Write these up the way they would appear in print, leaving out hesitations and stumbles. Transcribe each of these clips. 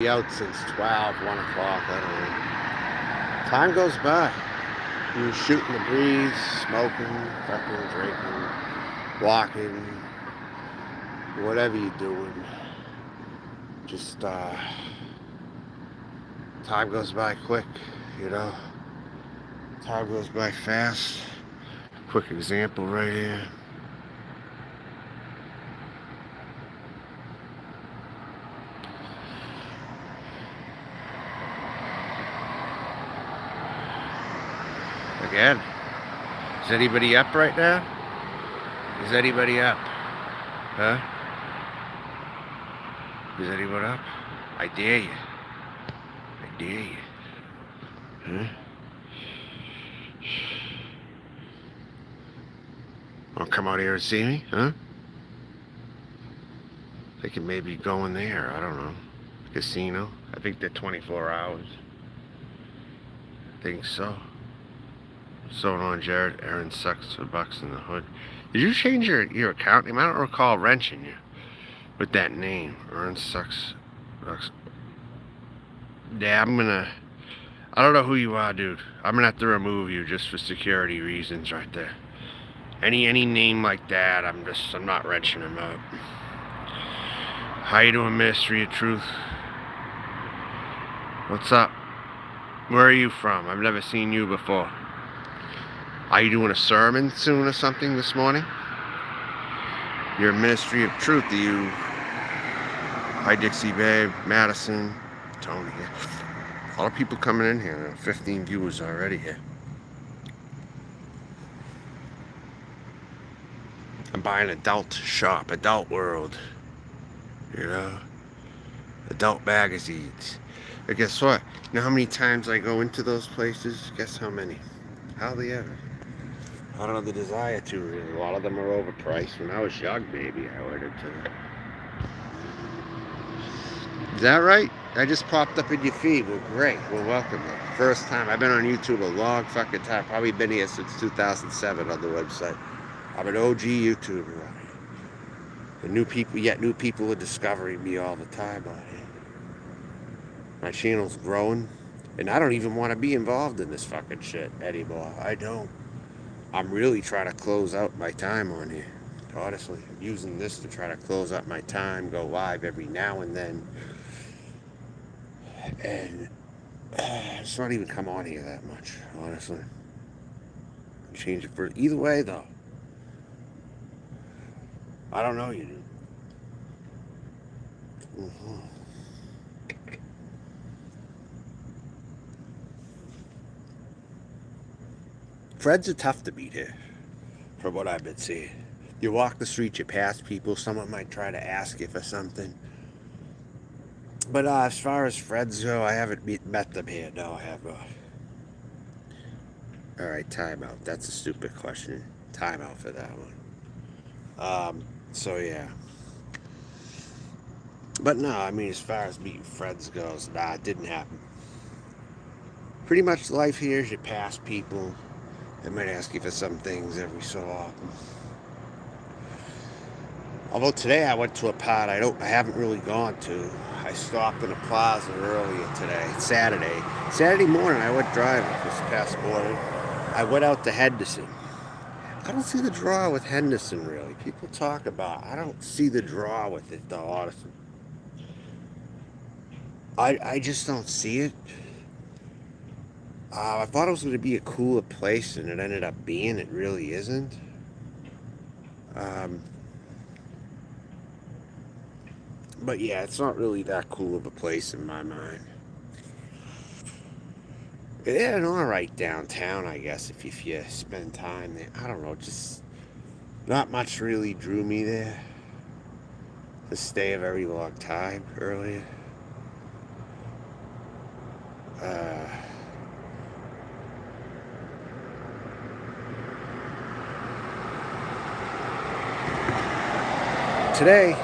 Be out since 12, 1 o'clock, I don't know. Time goes by. You're shooting the breeze, smoking, fucking drinking, walking, whatever you're doing. Just, time goes by quick, you know. Time goes by fast. Quick example right here. Again, is anybody up right now? Is anybody up? Huh? Is anyone up? I dare you. I dare you. Huh? Want to come out here and see me? Huh? They could maybe go in there. I don't know. Casino. I think they're 24 hours. I think so. So on, Jared. Aaron sucks for bucks in the hood. Did you change your account name? I don't recall wrenching you with that name. Aaron sucks bucks. Yeah, I don't know who you are, dude. I'm gonna have to remove you just for security reasons right there. Any name like that, I'm not wrenching him up. How you doing, Mystery of Truth? What's up? Where are you from? I've never seen you before. Are you doing a sermon soon or something this morning? Your Ministry of Truth, do you? Hi, Dixie Babe, Madison, Tony. A lot of people coming in here. 15 viewers already here. I'm buying adult shop, adult world. You know? Adult magazines. But guess what? You know how many times I go into those places? Guess how many? Hardly ever. I don't have the desire to, really. A lot of them are overpriced. When I was young, maybe I ordered to them. Is that right? I just popped up in your feed. Well, great. Well, welcome. First time. I've been on YouTube a long fucking time. Probably been here since 2007 on the website. I'm an OG YouTuber. The new people are discovering me all the time on here. My channel's growing. And I don't even want to be involved in this fucking shit anymore. I don't. I'm really trying to close out my time on here. Honestly, I'm using this to try to close out my time, go live every now and then. And it's not even come on here that much, honestly. Change it for either way, though. I don't know you, dude. Freds are tough to beat here, from what I've been seeing. You walk the street, you pass people, someone might try to ask you for something. But as far as Freds go, I haven't met them here. No, I have not. Alright, timeout. That's a stupid question. Timeout for that one. So yeah. But no, I mean, as far as meeting Freds goes, nah, it didn't happen. Pretty much life here is you pass people. They might ask you for some things every so often. Although today I went to a pod I haven't really gone to. I stopped in a plaza earlier today. It's Saturday. Saturday morning I went driving this past morning. I went out to Henderson. I don't see the draw with Henderson really. People talk about it. I don't see the draw with it though, honestly. I just don't see it. I thought it was going to be a cooler place, and it ended up being. It really isn't. But yeah, it's not really that cool of a place in my mind. Yeah, an alright downtown, I guess, if you spend time there. I don't know, just not much really drew me there. To stay a very long time earlier. Today,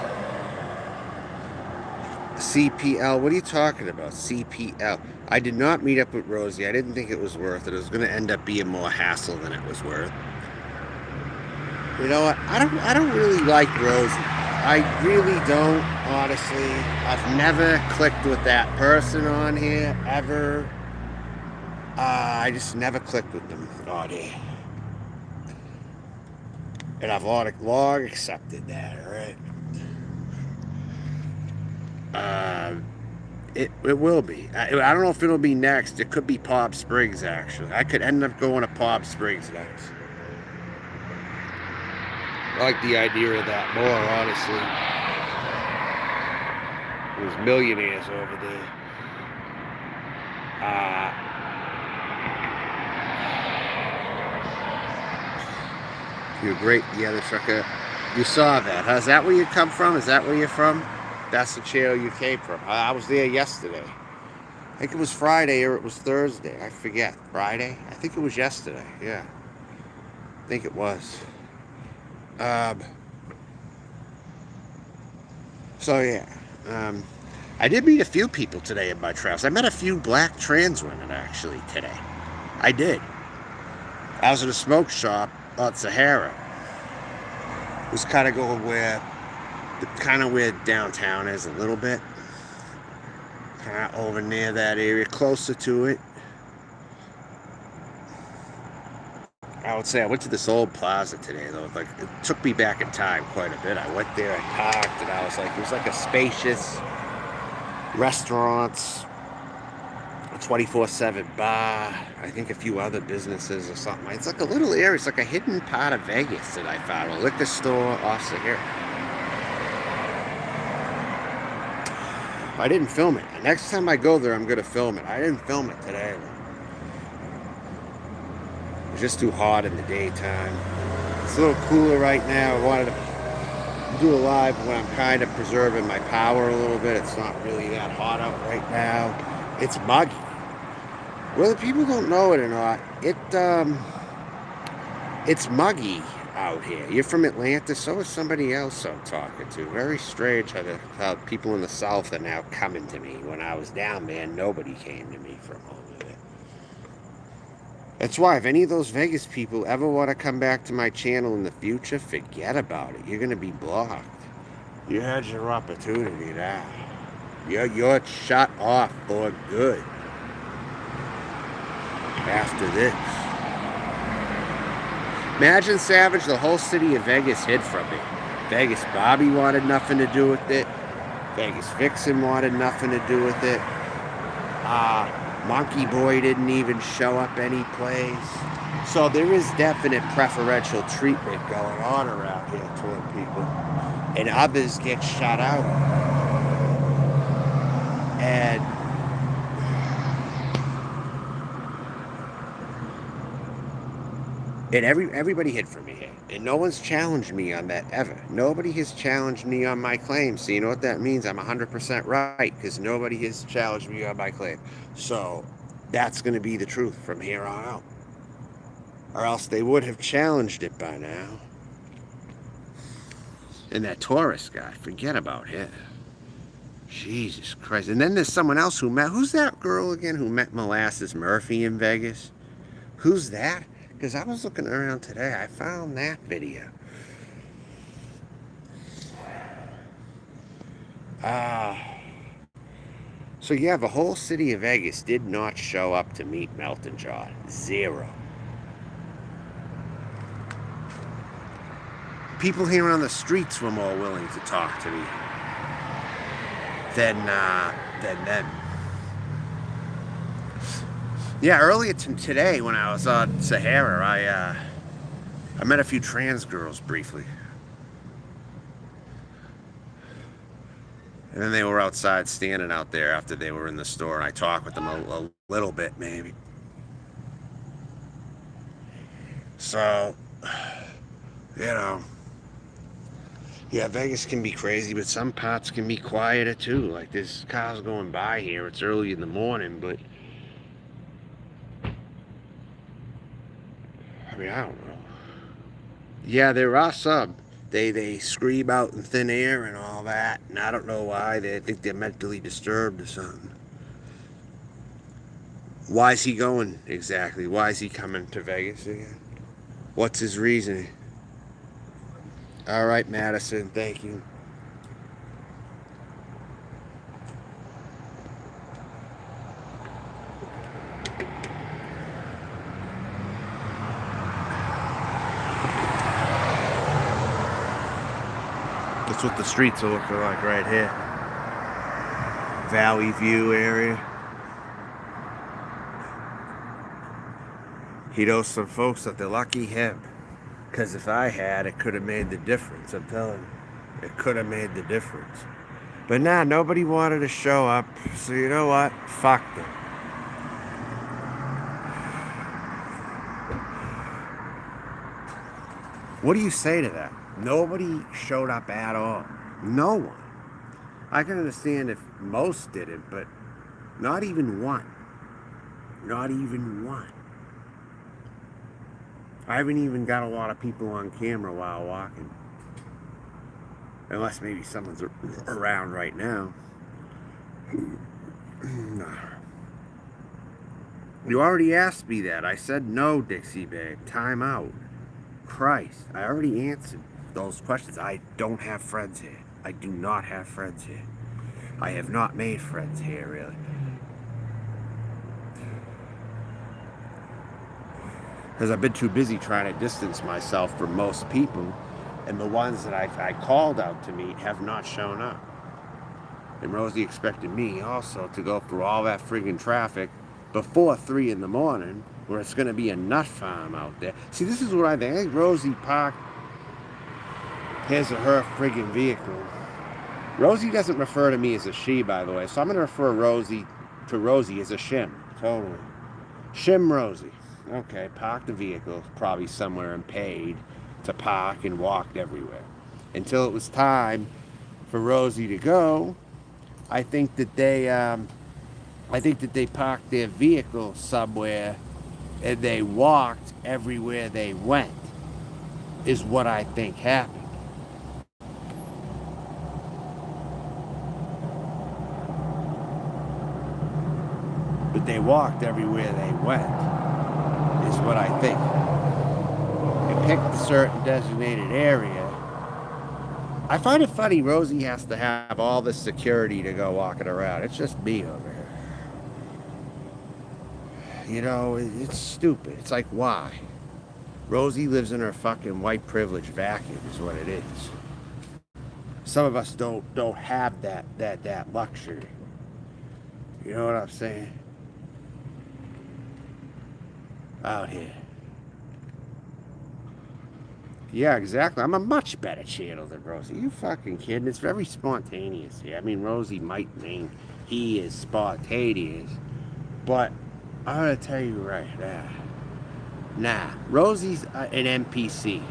CPL, what are you talking about? CPL. I did not meet up with Rosie. I didn't think it was worth it. It was going to end up being more hassle than it was worth. You know what? I don't really like Rosie. I really don't, honestly. I've never clicked with that person on here, ever. I just never clicked with them on here. And I've long accepted that, alright? It will be. I don't know if it'll be next. It could be Palm Springs, actually. I could end up going to Palm Springs next. I like the idea of that more, honestly. There's millionaires over there. You're great. Yeah, the trucker. You saw that, huh? Is that where you come from? Is that where you're from? That's the channel you came from. I was there yesterday. I think it was Friday or it was Thursday. I forget. Friday? I think it was yesterday. Yeah. I think it was. So yeah. I did meet a few people today in my travels. I met a few black trans women actually today. I did. I was at a smoke shop on Sahara. It was kind of going where downtown is a little bit. Kind of over near that area, closer to it. I would say I went to this old plaza today, though. Like, it took me back in time quite a bit. I went there, I parked, and I was like, it was like a spacious restaurants, a 24/7 bar, I think a few other businesses or something. It's like a little area. It's like a hidden part of Vegas that I found. A liquor store off Sahara. I didn't film it. Next time I go there, I'm going to film it. I didn't film it today. It's just too hot in the daytime. It's a little cooler right now. I wanted to do a live when I'm kind of preserving my power a little bit. It's not really that hot out right now. It's muggy. Whether people don't know it or not, it's muggy out here. You're from Atlanta, so is somebody else I'm talking to. Very strange how people in the South are now coming to me. When I was down there, nobody came to me from over there. That's why if any of those Vegas people ever want to come back to my channel in the future, forget about it. You're going to be blocked. You had your opportunity now. You're shut off for good after this. Imagine, Savage, the whole city of Vegas hid from me. Vegas Bobby wanted nothing to do with it. Vegas Vixen wanted nothing to do with it. Monkey Boy didn't even show up any place. So there is definite preferential treatment going on around here toward people. And others get shut out. And everybody hid from me here. And no one's challenged me on that ever. Nobody has challenged me on my claim. So you know what that means? I'm 100% right, because nobody has challenged me on my claim. So that's going to be the truth from here on out. Or else they would have challenged it by now. And that tourist guy, forget about him. Jesus Christ. And then there's someone else who met, who's that girl again who met Molasses Murphy in Vegas? Who's that? Because I was looking around today, I found that video. So yeah, the whole city of Vegas did not show up to meet Melton John. Zero. People here on the streets were more willing to talk to me than them. Yeah, earlier today when I was on Sahara, I met a few trans girls briefly. And then they were outside standing out there after they were in the store, and I talked with them a little bit, maybe. So, you know, yeah, Vegas can be crazy, but some parts can be quieter too. Like there's cars going by here. It's early in the morning, but I mean, I don't know. Yeah, there are some. They scream out in thin air and all that, and I don't know why. They think they're mentally disturbed or something. Why is he going exactly? Why is he coming to Vegas again? What's his reasoning? All right, Madison, thank you. That's what the streets are looking like right here. Valley View area. He knows some folks that they're lucky him. Because if I had, it could have made the difference. I'm telling you. It could have made the difference. But nah, nobody wanted to show up. So you know what? Fuck them. What do you say to that? Nobody showed up at all. No one. I can understand if most didn't, but not even one. Not even one. I haven't even got a lot of people on camera while walking. Unless maybe someone's around right now. You already asked me that. I said no, Dixie Bag. Time out. Christ, I already answered those questions. I don't have friends here. I do not have friends here. I have not made friends here, really. Because I've been too busy trying to distance myself from most people, and the ones that I called out to meet have not shown up. And Rosie expected me also to go through all that friggin' traffic before 3 in the morning, where it's going to be a nut farm out there. See, this is what I think. I think Rosie parked his or her friggin' vehicle. Rosie doesn't refer to me as a she, by the way, so I'm going to refer to Rosie as a shim. Totally. Shim Rosie. Okay, parked the vehicle probably somewhere and paid to park and walked everywhere. Until it was time for Rosie to go, I think that they parked their vehicle somewhere and they walked everywhere they went, is what I think happened. But they walked everywhere they went, is what I think. They picked a certain designated area. I find it funny Rosie has to have all the security to go walking around. It's just me over here. You know, it's stupid. It's like, why? Rosie lives in her fucking white privilege vacuum is what it is. Some of us don't have that luxury. You know what I'm saying? Out here. Yeah, exactly. I'm a much better channel than Rosie. You fucking kidding? It's very spontaneous here. I mean, Rosie might think he is spontaneous, but I'm gonna tell you right now. Nah, Rosie's an NPC.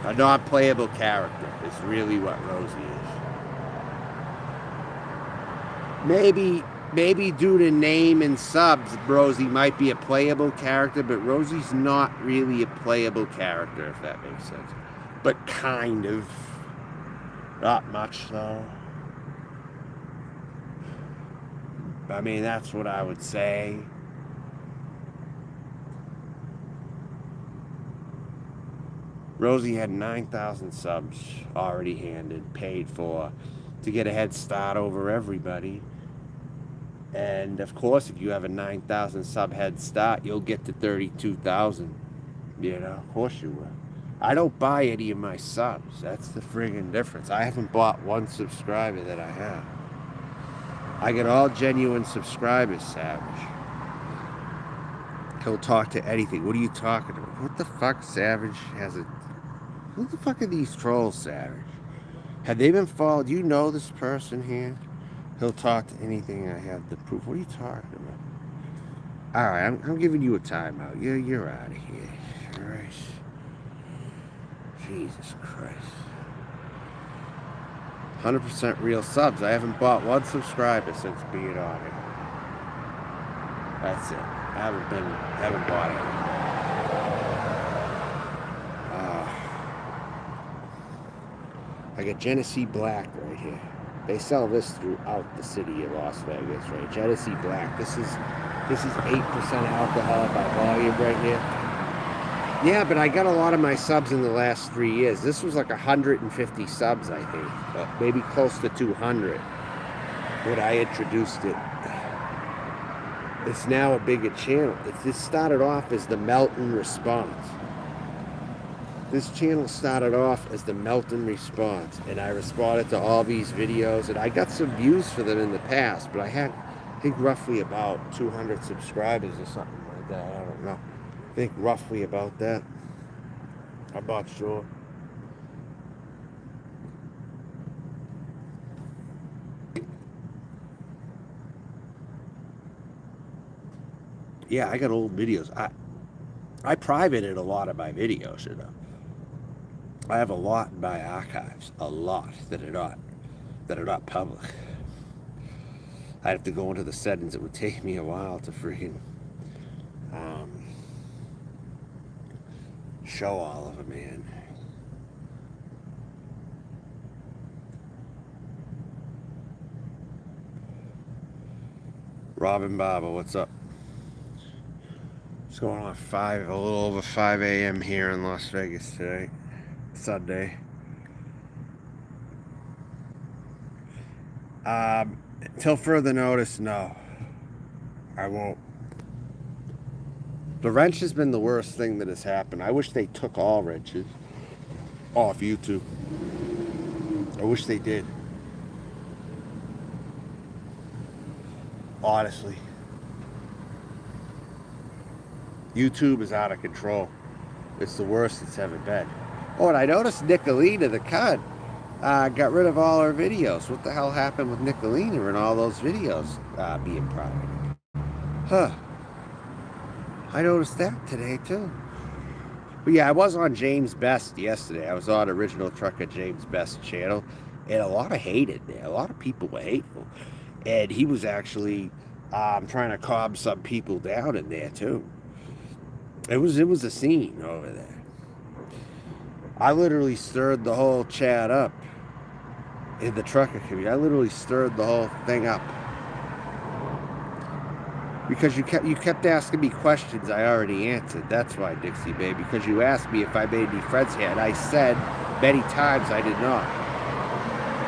A non-playable character is really what Rosie is. Maybe due to name and subs, Rosie might be a playable character, but Rosie's not really a playable character, if that makes sense. But kind of. Not much, though. I mean, that's what I would say. Rosie had 9,000 subs already handed, paid for, to get a head start over everybody. And of course, if you have a 9,000 sub head start, you'll get to 32,000. You know, of course you will. I don't buy any of my subs. That's the friggin' difference. I haven't bought one subscriber that I have. I get all genuine subscribers, Savage. He'll talk to anything. What are you talking about? What the fuck, Savage has a... Who the fuck are these trolls, Savage? Have they been followed? Do you know this person here? He'll talk to anything I have to prove. What are you talking about? Alright, I'm giving you a timeout. You're out of here. Alright. Jesus Christ. 100% real subs. I haven't bought one subscriber since being on it. That's it. I haven't bought it. I got Genesee Black right here. They sell this throughout the city of Las Vegas, right? Genesee Black. This is 8% alcohol by volume right here. Yeah, but I got a lot of my subs in the last 3 years. This was like 150 subs, I think. Maybe close to 200 when I introduced it. It's now a bigger channel. This started off as the Melton Response. This channel started off as the Melton Response, and I responded to all these videos, and I got some views for them in the past, but I had, I think, roughly about 200 subscribers or something like that. I don't know. I think roughly about that. I'm not sure. Yeah, I got old videos. I privated a lot of my videos, you know. I have a lot in my archives, a lot that are not public. I have to go into the settings. It would take me a while to freaking show all of them, man. Robin Baba, what's up? It's going on a little over 5 a.m. here in Las Vegas today, Sunday. Until further notice, no, I won't. The wrench has been the worst thing that has happened. I wish they took all wrenches off YouTube. I wish they did. Honestly. YouTube is out of control. It's the worst it's ever been. Oh, and I noticed Nicolina, the cunt, got rid of all her videos. What the hell happened with Nicolina and all those videos being private? Huh. I noticed that today, too. But yeah, I was on James Best yesterday. I was on Original Trucker James Best channel, and a lot of hate in there. A lot of people were hateful. And he was actually trying to calm some people down in there, too. It was a scene over there. I literally stirred the whole chat up in the trucker community. I literally stirred the whole thing up. Because you kept asking me questions I already answered. That's why, Dixie Babe. Because you asked me if I made any friends here. And I said many times I did not.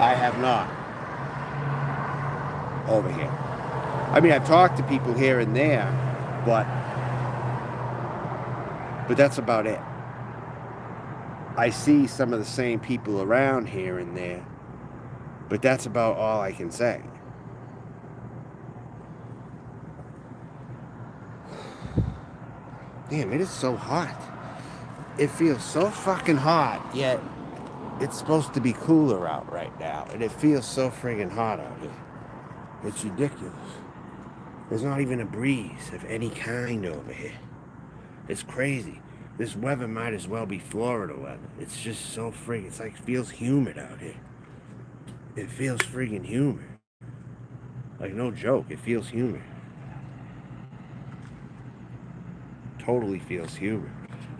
I have not. Over here. I mean, I've talked to people here and there, but that's about it. I see some of the same people around here and there, but that's about all I can say. Damn, it is so hot. It feels so fucking hot, yet it's supposed to be cooler out right now, and it feels so friggin' hot out here. It's ridiculous. There's not even a breeze of any kind over here. It's crazy. This weather might as well be Florida weather. It's just so friggin', it's like, it feels humid out here. It feels friggin' humid. Like, no joke, it feels humid. Totally feels humid.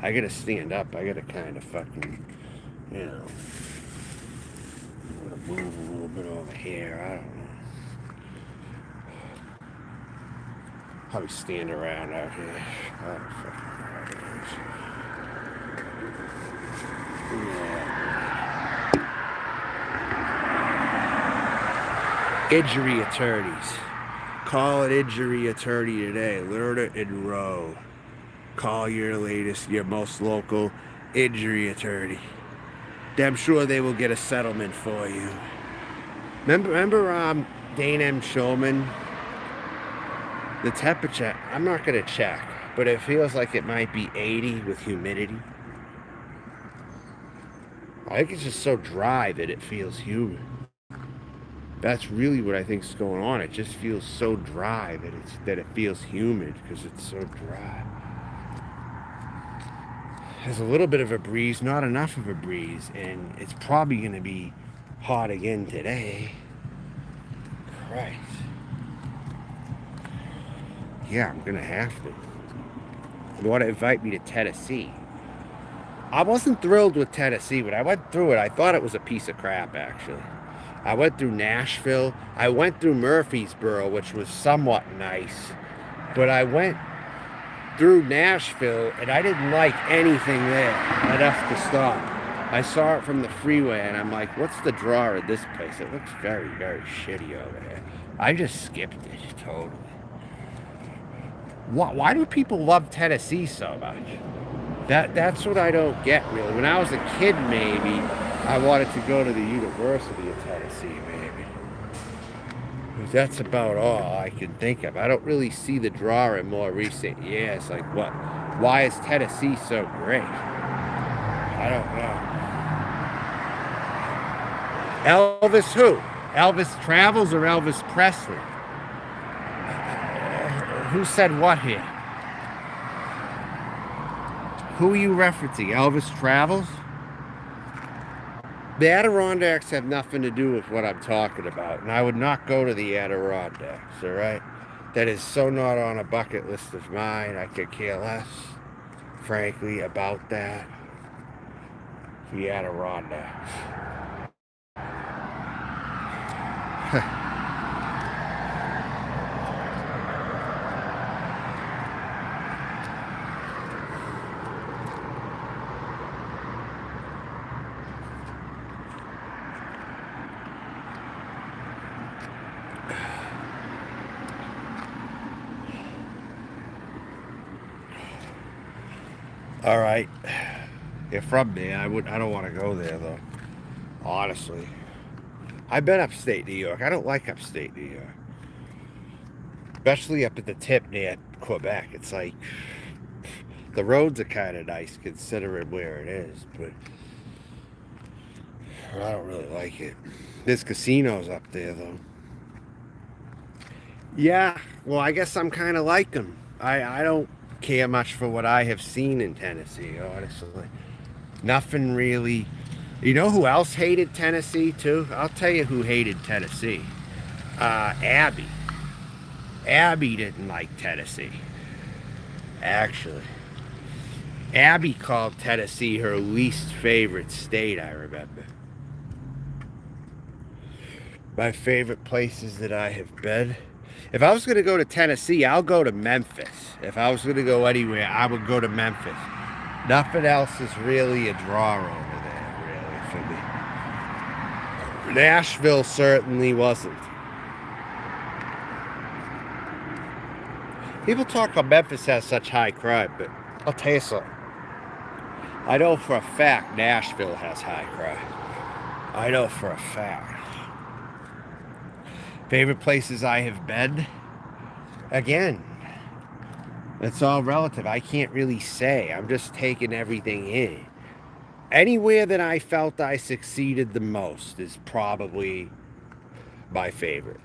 I gotta stand up. I gotta kind of fucking, you know, I'm gonna move a little bit over here. I don't know. Probably stand around out here. I don't fucking know how it is. Yeah. Injury attorneys. Call an injury attorney today. Learn it and row. Call your most local injury attorney. I'm sure they will get a settlement for you. Remember Dane M. Shulman? The temperature, I'm not going to check, but it feels like it might be 80 with humidity. I think it's just so dry that it feels humid. That's really what I think is going on. It just feels so dry that it feels humid because it's so dry. There's a little bit of a breeze, not enough of a breeze, and it's probably going to be hot again today. Christ. Yeah, I'm going to have to. You want to invite me to Tennessee? I wasn't thrilled with Tennessee. When I went through it, I thought it was a piece of crap, actually. I went through Nashville. I went through Murfreesboro, which was somewhat nice. But I went through Nashville, and I didn't like anything there enough to stop. I saw it from the freeway, and I'm like, what's the draw of this place? It looks very, very shitty over here. I just skipped it, totally. Why do people love Tennessee so much? That's what I don't get really. When I was a kid, maybe I wanted to go to the University of Tennessee, maybe. But that's about all I can think of. I don't really see the draw in more recent years. Like what? Why is Tennessee so great? I don't know. Elvis who? Elvis Travels or Elvis Presley? Who said what here? Who are you referencing? Elvis Travels? The Adirondacks have nothing to do with what I'm talking about, and I would not go to the Adirondacks, all right? That is so not on a bucket list of mine. I could care less, frankly, about that. The Adirondacks. All right. You're from there. I don't want to go there though. Honestly. I've been upstate New York. I don't like upstate New York. Especially up at the tip near Quebec. It's like the roads are kind of nice considering where it is, but I don't really like it. There's casinos up there though. Yeah, well, I guess I'm kind of like them. I don't care much for what I have seen in Tennessee, honestly. Nothing really. You know who else hated Tennessee too? I'll tell you who hated Tennessee. Abby. Abby didn't like Tennessee. Actually, Abby called Tennessee her least favorite state, I remember. My favorite places that I have been. If I was going to go to Tennessee, I'll go to Memphis. If I was going to go anywhere, I would go to Memphis. Nothing else is really a draw over there, really, for me. Nashville certainly wasn't. People talk about Memphis has such high crime, but I'll tell you something. I know for a fact Nashville has high crime. I know for a fact. Favorite places I have been? Again, it's all relative. I can't really say. I'm just taking everything in. Anywhere that I felt I succeeded the most is probably my favorite.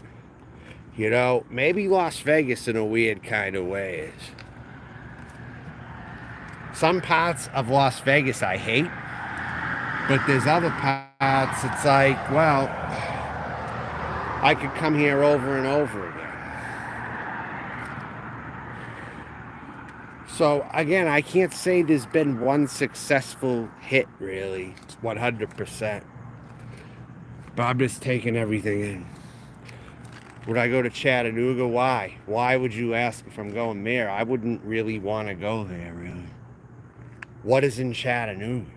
You know, maybe Las Vegas in a weird kind of way is. Some parts of Las Vegas I hate, but there's other parts it's like, well, I could come here over and over again. So again, I can't say there's been one successful hit really, 100%. But I'm just taking everything in. Would I go to Chattanooga? Why? Why would you ask if I'm going there? I wouldn't really want to go there, really. What is in Chattanooga?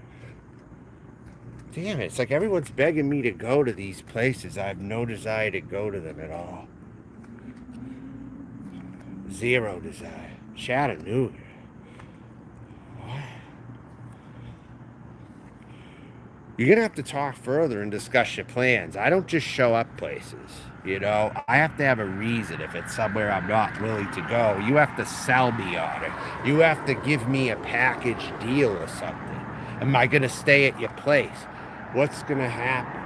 Damn it, it's like everyone's begging me to go to these places. I have no desire to go to them at all. Zero desire. Chattanooga. What? You're going to have to talk further and discuss your plans. I don't just show up places, you know. I have to have a reason if it's somewhere I'm not willing to go. You have to sell me on it. You have to give me a package deal or something. Am I going to stay at your place? What's going to happen?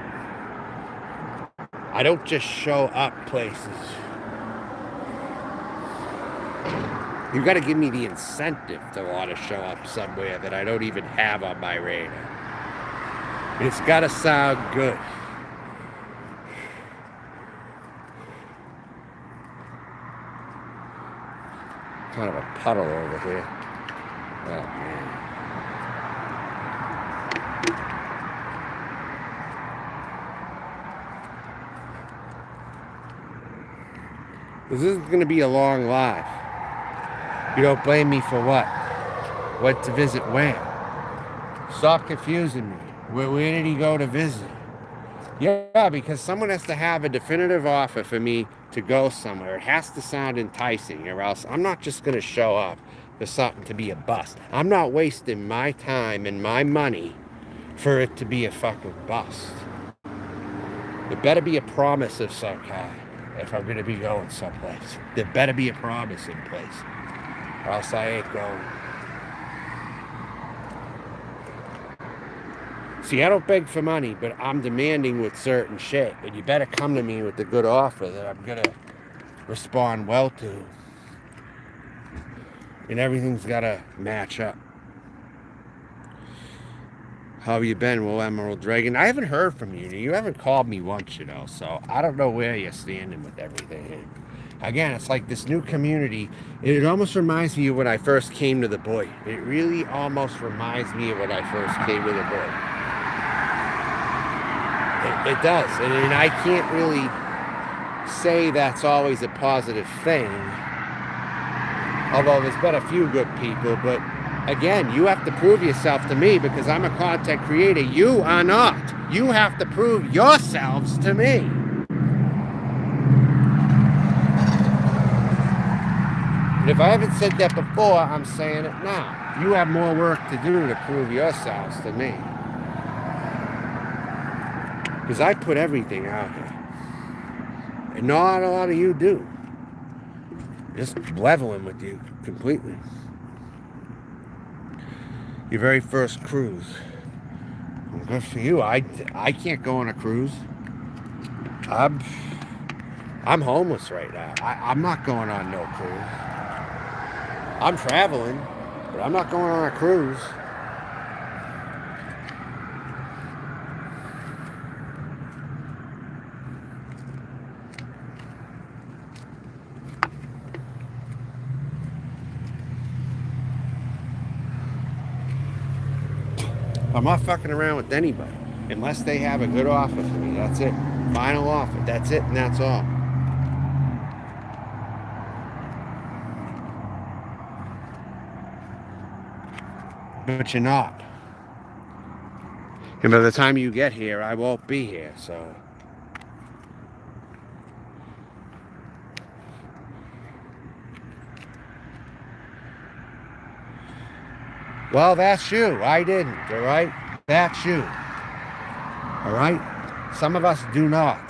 I don't just show up places. You got to give me the incentive to want to show up somewhere that I don't even have on my radar. It's got to sound good. Kind of a puddle over here. Oh, man. This isn't going to be a long live. You don't blame me for what? What to visit when? Stop confusing me. Where did he go to visit? Yeah, because someone has to have a definitive offer for me to go somewhere. It has to sound enticing, or else I'm not just going to show up for something to be a bust. I'm not wasting my time and my money for it to be a fucking bust. There better be a promise of some kind if I'm going to be going someplace. There better be a promise in place, or else I ain't going. See, I don't beg for money, but I'm demanding with certain shit. And you better come to me with a good offer that I'm going to respond well to. And everything's got to match up. How you been, Will Emerald Dragon? I haven't heard from you. You haven't called me once, you know, so I don't know where you're standing with everything. Again, it's like this new community. It almost reminds me of when I first came to the boy. It really almost reminds me of when I first came to the boy. It does. And I can't really say that's always a positive thing. Although there's been a few good people, but again, you have to prove yourself to me because I'm a content creator. You are not. You have to prove yourselves to me. And if I haven't said that before, I'm saying it now. You have more work to do to prove yourselves to me. Because I put everything out here. And not a lot of you do. Just leveling with you completely. Your very first cruise. Well, good for you. I can't go on a cruise. I'm homeless right now. I'm not going on no cruise. I'm traveling, but I'm not going on a cruise. I'm not fucking around with anybody unless they have a good offer for me. That's it. Final offer. That's it, and that's all. But you're not. And by the time you get here, I won't be here, so. Well, that's you. I didn't, all right? That's you. All right? Some of us do not.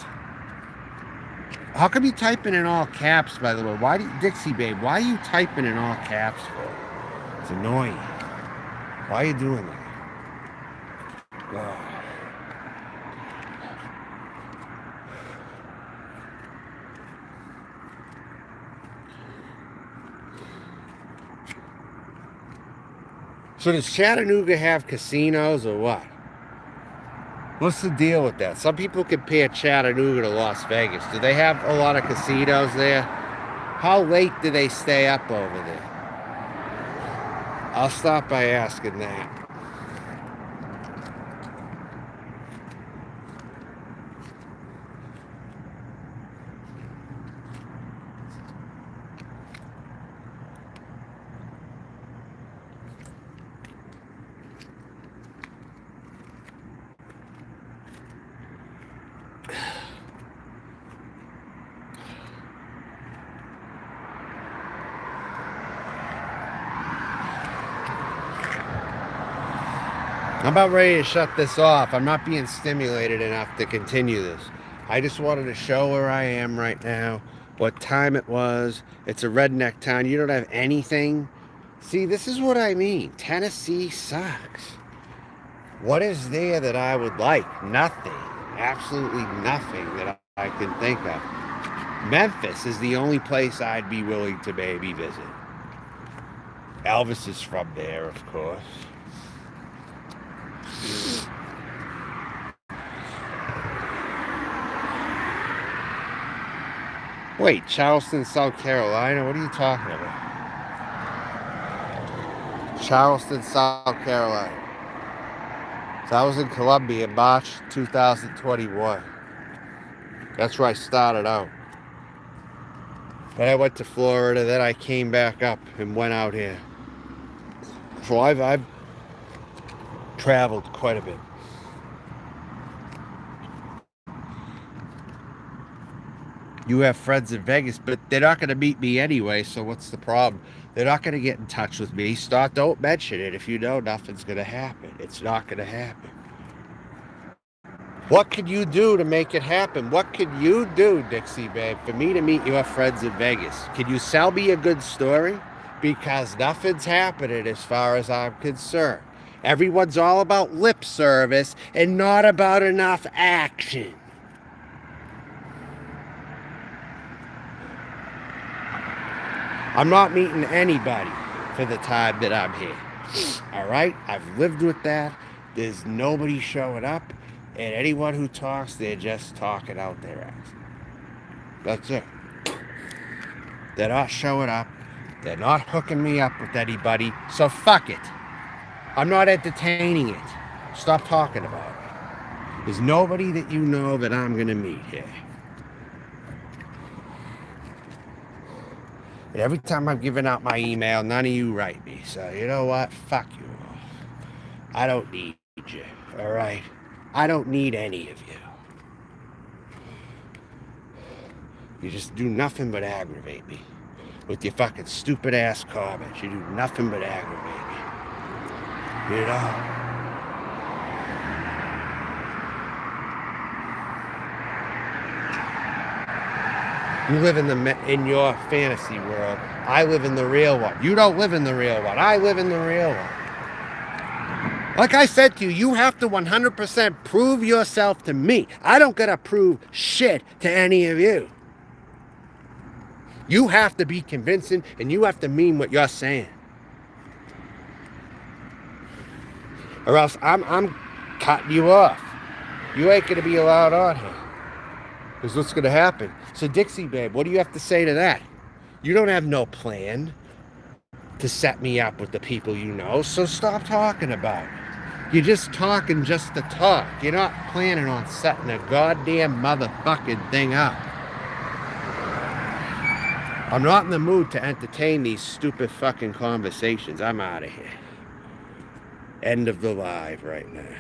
How come you typing in all caps, by the way? Why do you, Dixie Babe, why are you typing in all caps for? It's annoying. Why are you doing that? God. So does Chattanooga have casinos or what? What's the deal with that? Some people compare Chattanooga to Las Vegas. Do they have a lot of casinos there? How late do they stay up over there? I'll stop by asking that. I'm about ready to shut this off. I'm not being stimulated enough to continue this. I just wanted to show where I am right now, what time it was. It's a redneck town. You don't have anything. See, this is what I mean. Tennessee sucks. What is there that I would like? Nothing. Absolutely nothing that I can think of. Memphis is the only place I'd be willing to maybe visit. Elvis is from there, of course. Wait, Charleston, South Carolina? What are you talking about? Charleston, South Carolina. So I was in Columbia in March 2021. That's where I started out. Then I went to Florida, then I came back up and went out here. So I've traveled quite a bit. You have friends in Vegas, but they're not going to meet me anyway, so what's the problem? They're not going to get in touch with me. Don't mention it. If you know, nothing's going to happen. It's not going to happen. What can you do to make it happen? What can you do, Dixie babe, for me to meet your friends in Vegas? Can you sell me a good story? Because nothing's happening as far as I'm concerned. Everyone's all about lip service and not about enough action. I'm not meeting anybody for the time that I'm here. All right? I've lived with that. There's nobody showing up. And anyone who talks, they're just talking out their ass. That's it. They're not showing up. They're not hooking me up with anybody. So fuck it. I'm not entertaining it. Stop talking about it. There's nobody that you know that I'm going to meet here. And every time I'm giving out my email, none of you write me. So you know what? Fuck you all. I don't need you. All right? I don't need any of you. You just do nothing but aggravate me. With your fucking stupid ass comments. You do nothing but aggravate me. You know? You live in your fantasy world. I live in the real one. You don't live in the real one. I live in the real one. Like I said to you, you have to 100% prove yourself to me. I don't gotta prove shit to any of you. You have to be convincing and you have to mean what you're saying. Or else I'm cutting you off. You ain't gonna be allowed on here. Because what's going to happen? So, Dixie, babe, what do you have to say to that? You don't have no plan to set me up with the people you know, so stop talking about it. You're just talking just to talk. You're not planning on setting a goddamn motherfucking thing up. I'm not in the mood to entertain these stupid fucking conversations. I'm out of here. End of the live right now.